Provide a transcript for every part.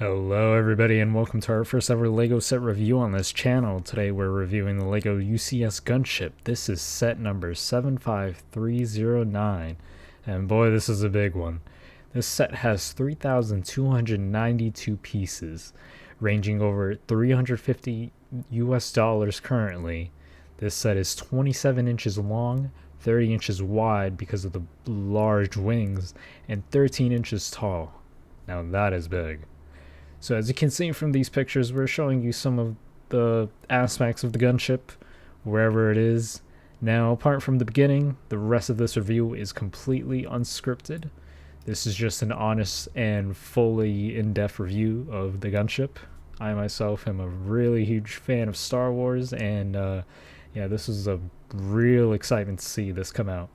Hello everybody and welcome to our first ever LEGO set review on this channel. Today we're reviewing the LEGO UCS Gunship. This is set number 75309 and boy this is a big one. This set has 3,292 pieces ranging over 350 US dollars currently. This set is 27 inches long, 30 inches wide because of the large wings, and 13 inches tall. Now that is big. So as you can see from these pictures, we're showing you some of the aspects of the gunship, wherever it is. Now, apart from the beginning, the rest of this review is completely unscripted. This is just an honest and fully in-depth review of the gunship. I myself am a really huge fan of Star Wars, and yeah, this is a real excitement to see this come out.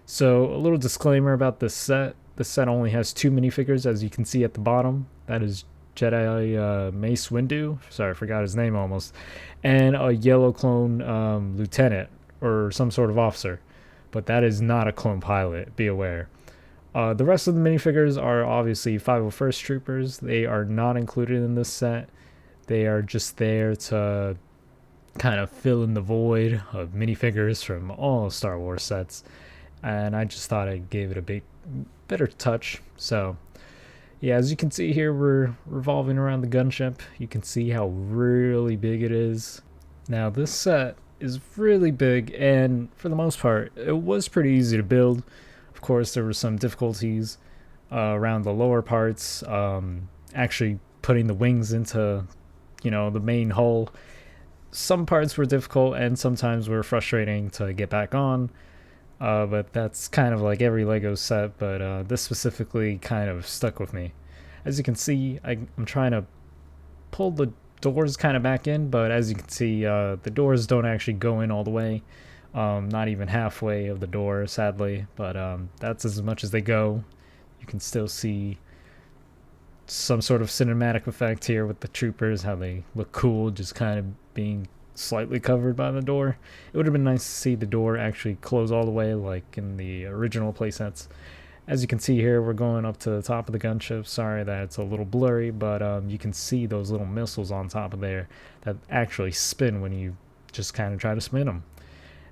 So, a little disclaimer about this set. This set only has two minifigures, as you can see at the bottom. That is Jedi Mace Windu, sorry, I forgot his name almost, and a yellow clone lieutenant or some sort of officer, but that is not a clone pilot, be aware. The rest of the minifigures are obviously 501st Troopers. They are not included in this set. They are just there to kind of fill in the void of minifigures from all Star Wars sets, and I just thought I gave it a better touch. So yeah, as you can see here, we're revolving around the gunship. You can see how really big it is. Now, this set is really big, and for the most part, it was pretty easy to build. Of course, there were some difficulties around the lower parts, actually putting the wings into, the main hull. Some parts were difficult, and sometimes were frustrating to get back on. But that's kind of like every LEGO set, but this specifically kind of stuck with me. As you can see, I'm trying to pull the doors kind of back in, but as you can see, the doors don't actually go in all the way. Not even halfway of the door, sadly, but that's as much as they go. You can still see some sort of cinematic effect here with the troopers, how they look cool, just kind of being slightly covered by the door. It would have been nice to see the door actually close all the way like in the original playsets. As you can see here, we're going up to the top of the gunship. Sorry that it's a little blurry, but you can see those little missiles on top of there that actually spin when you just kind of try to spin them.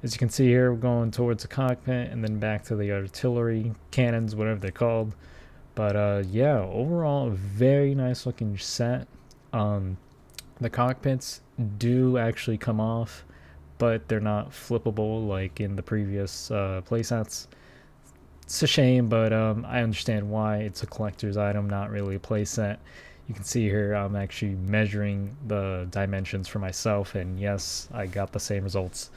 As you can see here, we're going towards the cockpit and then back to the artillery cannons, whatever they're called. But yeah, overall a very nice looking set. The cockpits do actually come off, but they're not flippable like in the previous playsets. It's a shame, but I understand why. It's a collector's item, not really a playset. You can see here I'm actually measuring the dimensions for myself, and yes, I got the same results.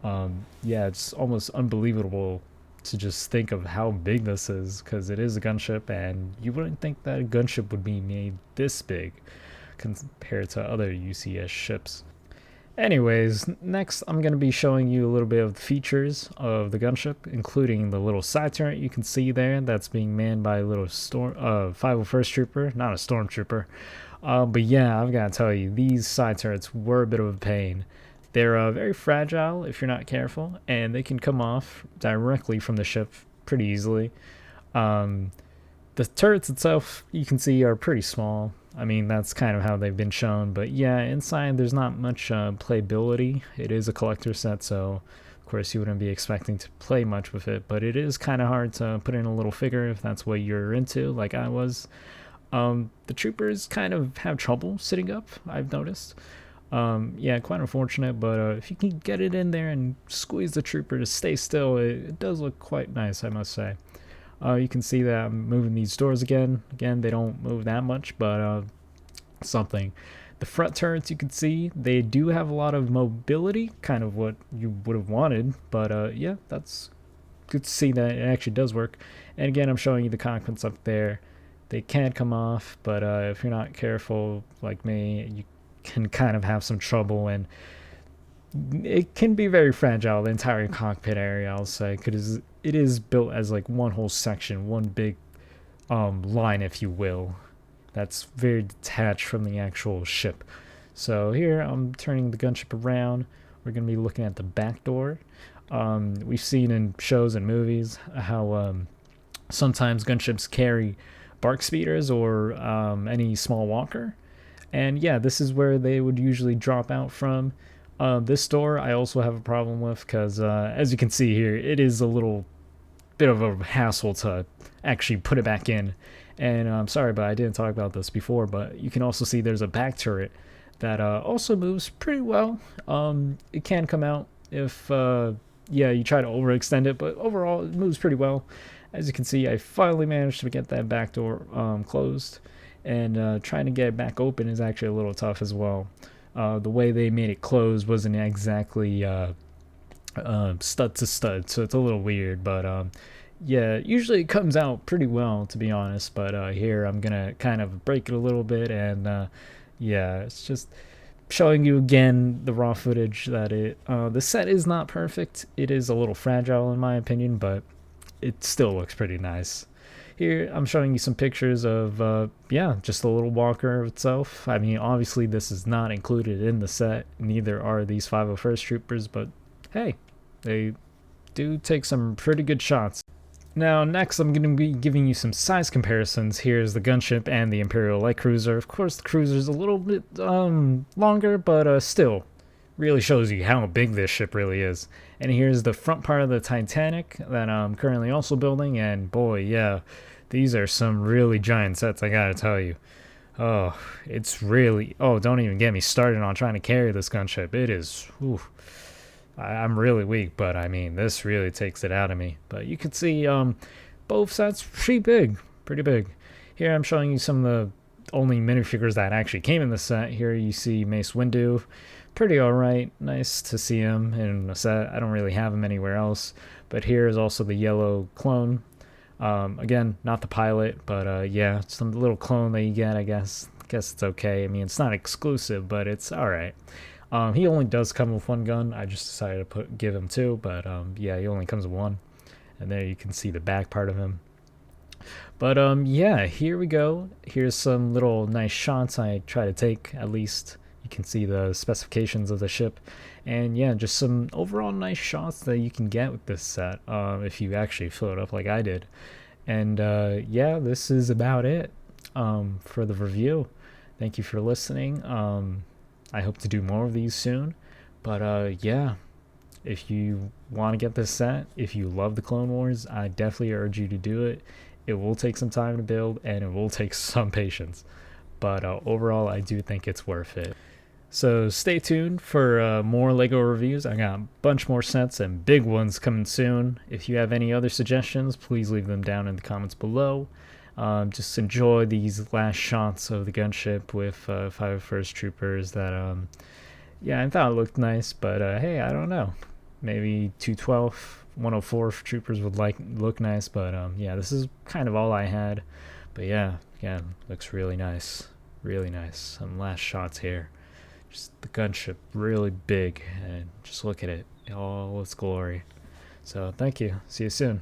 Yeah, it's almost unbelievable to just think of how big this is, because it is a gunship, and you wouldn't think that a gunship would be made this big compared to other UCS ships. Anyways, next I'm going to be showing you a little bit of the features of the gunship, including the little side turret you can see there that's being manned by a little 501st Trooper, not a Stormtrooper. But yeah, I've got to tell you, these side turrets were a bit of a pain. They're very fragile if you're not careful, and they can come off directly from the ship pretty easily. The turrets itself, you can see, are pretty small. I mean, that's kind of how they've been shown, but yeah, inside there's not much playability. It is a collector set, so of course you wouldn't be expecting to play much with it, but it is kind of hard to put in a little figure if that's what you're into, like I was. The troopers kind of have trouble sitting up, I've noticed. Yeah, quite unfortunate, but if you can get it in there and squeeze the trooper to stay still, it does look quite nice, I must say. You can see that I'm moving these doors again. Again, they don't move that much, but something. The front turrets, you can see, they do have a lot of mobility, kind of what you would have wanted, but yeah, that's good to see that it actually does work. And again, I'm showing you the cockpits up there. They can come off, but if you're not careful, like me, you can kind of have some trouble, and it can be very fragile, the entire cockpit area, I'll say, because it is built as like one whole section, one big line, if you will, that's very detached from the actual ship. So here I'm turning the gunship around. We're going to be looking at the back door. We've seen in shows and movies how sometimes gunships carry bark speeders or any small walker. And yeah, this is where they would usually drop out from. This door I also have a problem with because as you can see here, it is a little bit of a hassle to actually put it back in. And I'm sorry, but I didn't talk about this before, but you can also see there's a back turret that also moves pretty well. It can come out if yeah, you try to overextend it, but overall it moves pretty well. As you can see, I finally managed to get that back door closed, and trying to get it back open is actually a little tough as well. The way they made it close wasn't exactly stud to stud, so it's a little weird, but yeah, usually it comes out pretty well, to be honest, but here I'm gonna kind of break it a little bit, and yeah, it's just showing you again the raw footage that the set is not perfect. It is a little fragile in my opinion, but it still looks pretty nice. Here I'm showing you some pictures of yeah, just the little walker itself. I mean, obviously this is not included in the set, neither are these 501st troopers, but hey, they do take some pretty good shots. Now next I'm going to be giving you some size comparisons. Here's the gunship and the Imperial Light Cruiser. Of course the cruiser's a little bit longer, but still really shows you how big this ship really is. And here's the front part of the Titanic that I'm currently also building, and boy, yeah, these are some really giant sets, I gotta tell you. Oh, it's really, oh, don't even get me started on trying to carry this gunship. It is, ooh, I'm really weak, but I mean, this really takes it out of me. But you can see both sets pretty big, pretty big. Here I'm showing you some of the only minifigures that actually came in the set. Here you see Mace Windu, pretty alright, nice to see him in a set. I don't really have him anywhere else. But here is also the yellow clone. Again, not the pilot, but yeah, some little clone that you get, I guess. It's okay. I mean, it's not exclusive, but it's alright. He only does come with one gun. I just decided to give him two, but yeah, he only comes with one. And there you can see the back part of him. But yeah, here we go. Here's some little nice shots I try to take, at least. You can see the specifications of the ship. And yeah, just some overall nice shots that you can get with this set if you actually fill it up like I did. And yeah, this is about it for the review. Thank you for listening. I hope to do more of these soon. But yeah, if you want to get this set, if you love the Clone Wars, I definitely urge you to do it. It will take some time to build, and it will take some patience. But overall, I do think it's worth it. So stay tuned for more LEGO reviews. I got a bunch more sets and big ones coming soon. If you have any other suggestions, please leave them down in the comments below. Just enjoy these last shots of the gunship with 501st troopers that, yeah, I thought it looked nice, but hey, I don't know. Maybe 212, 104 troopers would look nice, but yeah, this is kind of all I had. But yeah, again, looks really nice. Really nice. Some last shots here. Just the gunship really big, and just look at it in all its glory. So thank you. See you soon.